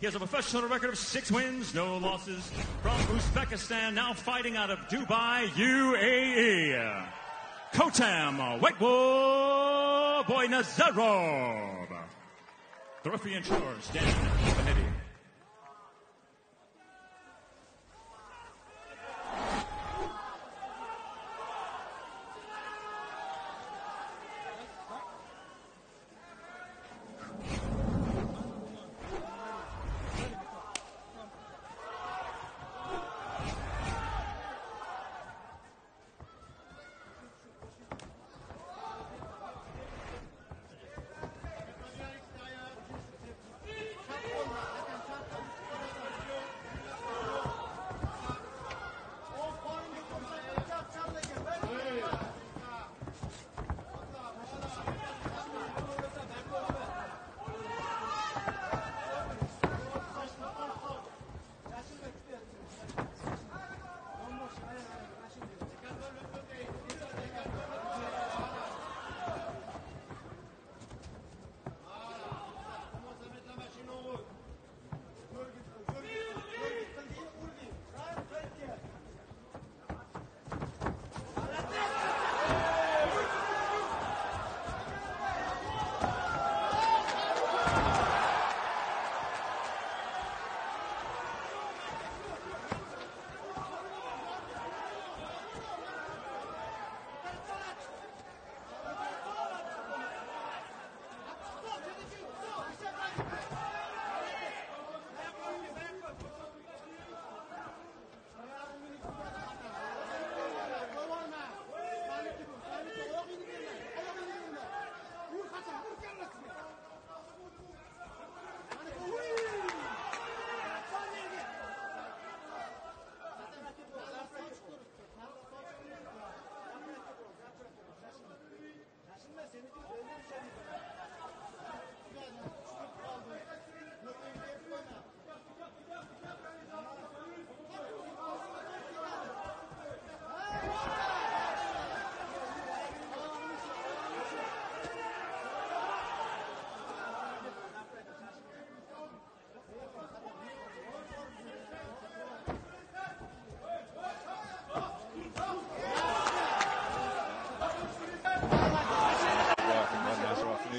He has a professional record of 6 wins, no losses. From Uzbekistan, now fighting out of Dubai, UAE. Хотамбек Бойназарov. The referee in charge, Dan Benetti.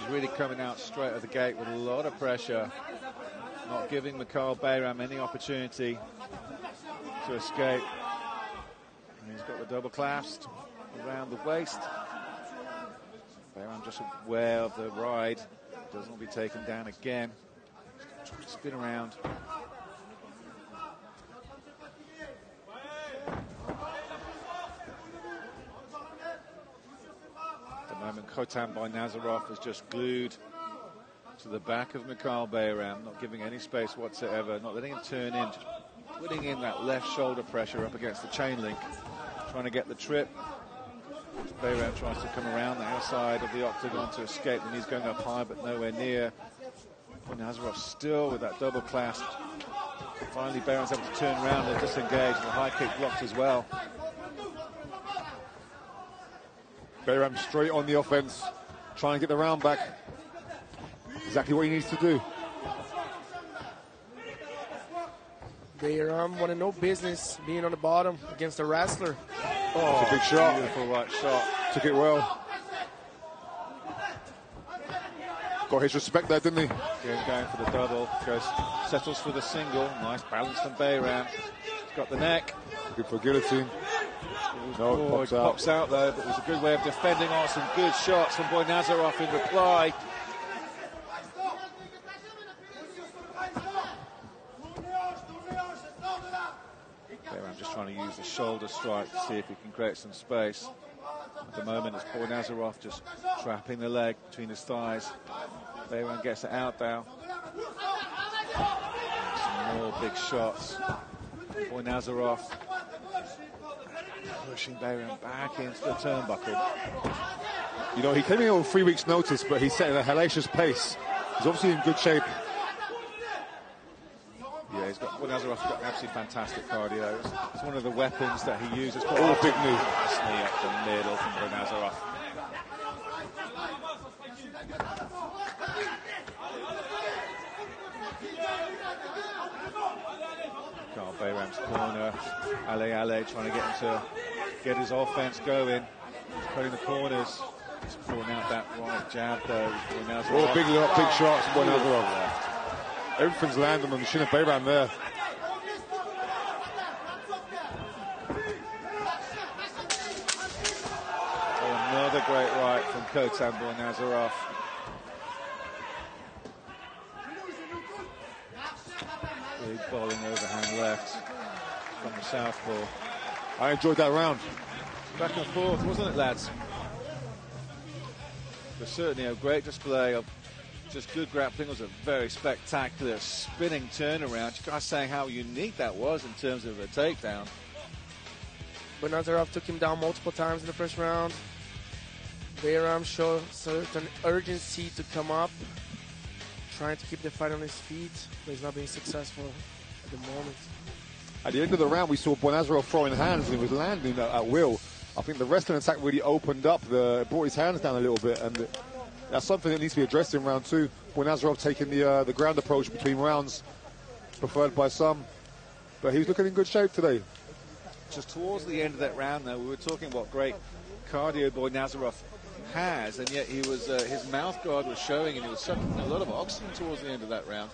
Really coming out straight at the gate with a lot of pressure, not giving Mikhail Bayram any opportunity to escape. And he's got the double clasped around the waist. Bayram just aware of the ride, doesn't want to be taken down again. Spin around. Хотамбек Бойназаров is just glued to the back of Mikhail Bayram, not giving any space whatsoever, not letting him turn in, just putting in that left shoulder pressure up against the chain link, trying to get the trip. Bayram tries to come around the outside of the octagon to escape, and he's going up high but nowhere near. Бойназаров still with that double clasp. Finally Bayram's able to turn around and disengage, and the high kick blocked as well. Bayram straight on the offense, trying to get the round back. Exactly what he needs to do. Bayram wanted no business being on the bottom against a wrestler. Oh, it's a big shot. Beautiful right shot. Took it well. Got his respect there, didn't he? Again, going for the double. Goes, settles for the single. Nice balance from Bayram. He's got the neck. Good for guillotine. No, it pops out though, but it was a good way of defending. Some good shots from Бойназаров in reply. Bayram just trying to use the shoulder strike to see if he can create some space. At the moment, it's Бойназаров just trapping the leg between his thighs. Bayram gets it out now. Some more big shots. Бойназарov pushing Bayram back into the turnbuckle. You know, he came in on 3 weeks' notice, but he's set at a hellacious pace. He's obviously in good shape. Yeah, Бойназаrov's got absolutely fantastic cardio. It's one of the weapons that he uses. Oh, big knee. Nice knee up the middle from Бойназаров. Mikhail Bayram's corner. Ale trying to get him to get his offense going. He's putting the corners. He's pulling out that right jab though. Oh, big shots from Бойназаров. Everything's landing on the shin of Bayram there. Oh, another great right from Хотамбек Бойназаров. Big bowling overhand left from the southpaw. I enjoyed that round. Back and forth, wasn't it, lads? But certainly a great display of just good grappling. It was a very spectacular spinning turnaround. You guys saying how unique that was in terms of a takedown. Бойназаров took him down multiple times in the first round. Bayram showed certain urgency to come up, trying to keep the fight on his feet, but he's not being successful at the moment. At the end of the round, we saw Бойназаров throwing hands and he was landing at will. I think the wrestling attack really opened up, brought his hands down a little bit, and that's something that needs to be addressed in round two. Бойназаров taking the ground approach between rounds, preferred by some, but he's looking in good shape today. Just towards the end of that round, though, we were talking what great cardio Бойназаров has, and yet he was his mouth guard was showing, and he was sucking a lot of oxygen towards the end of that round.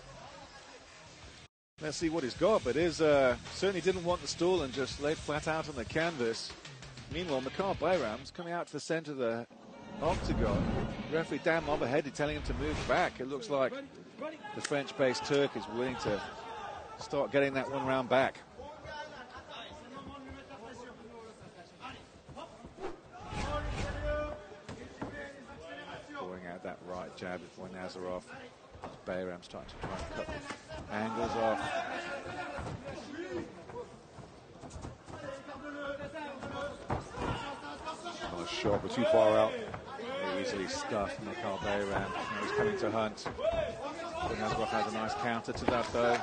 Let's see what he's got, but certainly didn't want the stall and just laid flat out on the canvas. Meanwhile, Mikhail Bayram's coming out to the centre of the octagon. Referee Dan Moberheady telling him to move back. It looks like the French-based Turk is willing to start getting that one round back. Pouring out that right jab at Бойназаров. Bayram's trying to try and cut the angles off. Nice shot, but too far out. Very easily stuffed Mikhail Bayram. Now he's coming to hunt. Бойназаров has a nice counter to that though.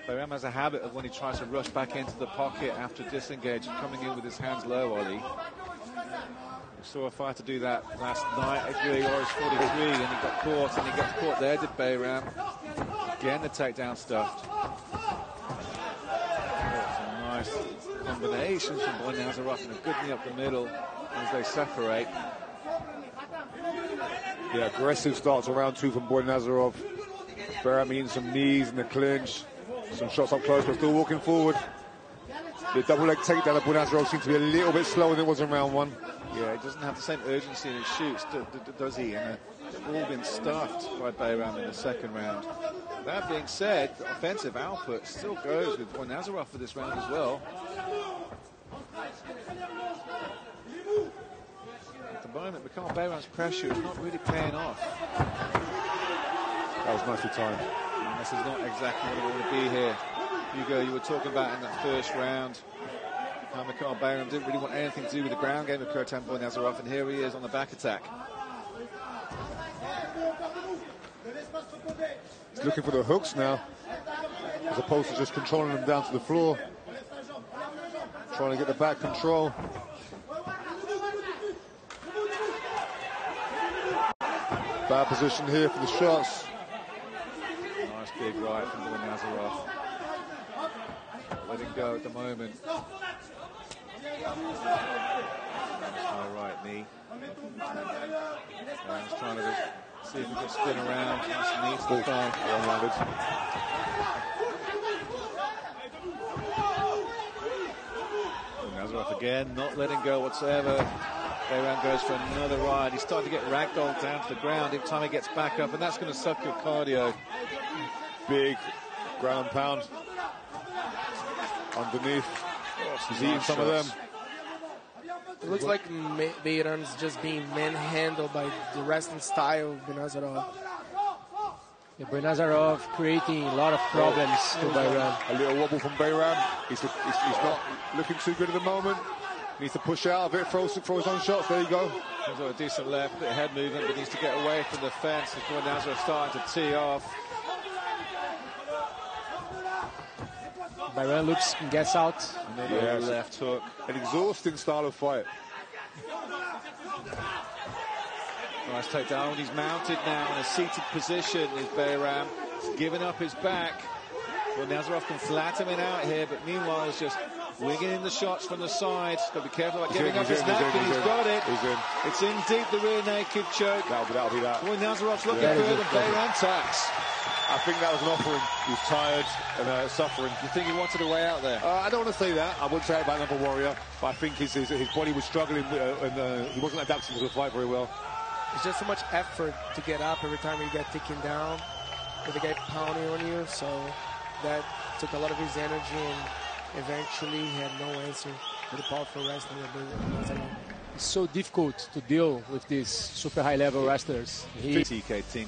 Bayram has a habit of when he tries to rush back into the pocket after disengage, coming in with his hands low, Ollie. We saw a fighter do that last night at UAE Warriors 43 and he got caught, and he gets caught there, did Bayram. Again the takedown stuffed. Some nice combinations from Бойназаров and a good knee up the middle as they separate. Yeah, aggressive start to round two from Бойназарov. Bayram eating some knees in the clinch. Some shots up close, but still walking forward. The double leg takedown of Бойназарov seems to be a little bit slower than it was in round one. Yeah, he doesn't have the same urgency in his shoots, does he? And they've all been stuffed by Bayram in the second round. That being said, the offensive output still goes with Бойназарov for this round as well. At the moment, Mikhail Bayram's pressure is not really paying off. That was nicely timed. And this is not exactly what we want to be here. Hugo, you were talking about in that first round how Mikhail Bayram didn't really want anything to do with the ground game of Хотамбек Бойназаров, and here he is on the back attack. He's looking for the hooks now, as opposed to just controlling them down to the floor. Trying to get the back control. Bad position here for the shots. Nice big right from Бойназаров. Letting go at the moment. High right knee. He's trying to see if he can spin around. Nice knee to the thigh. Бойназарov again, not letting go whatsoever. Bayram goes for another ride. He's starting to get ragdolled down to the ground every time he gets back up, and that's going to suck your cardio. Big ground pound underneath. He's eating some of them. It looks like Bayram's just being manhandled by the wrestling style of Бойназаров. Yeah, Бойназарov creating a lot of problems to Bayram. A little wobble from Bayram. He's not looking too good at the moment. Needs to push out a bit, throw his own shots. There you go. He's got a decent left, bit of head movement, but needs to get away from the fence. Бойназарov starting to tee off. Bayram looks and gets out. Another left hook. An exhausting style of fight. Nice takedown. He's mounted now in a seated position is Bayram. giving up his back. Бойназаров can flatten him out here, but meanwhile he's just winging in the shots from the side. Got to be careful about giving up his neck, but he's got it. It's in deep, the rear naked choke. That'll be that. Бойнаzarov's looking for the Bayram tax. I think that was an offering. He was tired and suffering. You think he wanted a way out there? I don't want to say that. I wouldn't say it about another Warrior, but I think his body was struggling and he wasn't adapting to the fight very well. It's just so much effort to get up every time you get taken down with the guy pounding on you, so that took a lot of his energy, and eventually he had no answer for the powerful wrestling of Бойназаров. It's so difficult to deal with these super high-level wrestlers. TK team.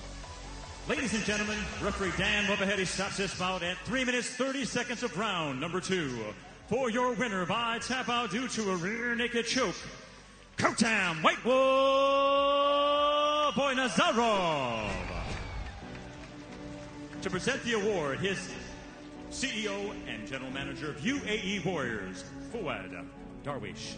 Ladies and gentlemen, referee Dan Mobahedi stops this bout at 3 minutes 30 seconds of round number 2. For your winner by tap out due to a rear naked choke, Хотамбек Бойназарov. To present the award, his CEO and General Manager of UAE Warriors, Fuad Darwish.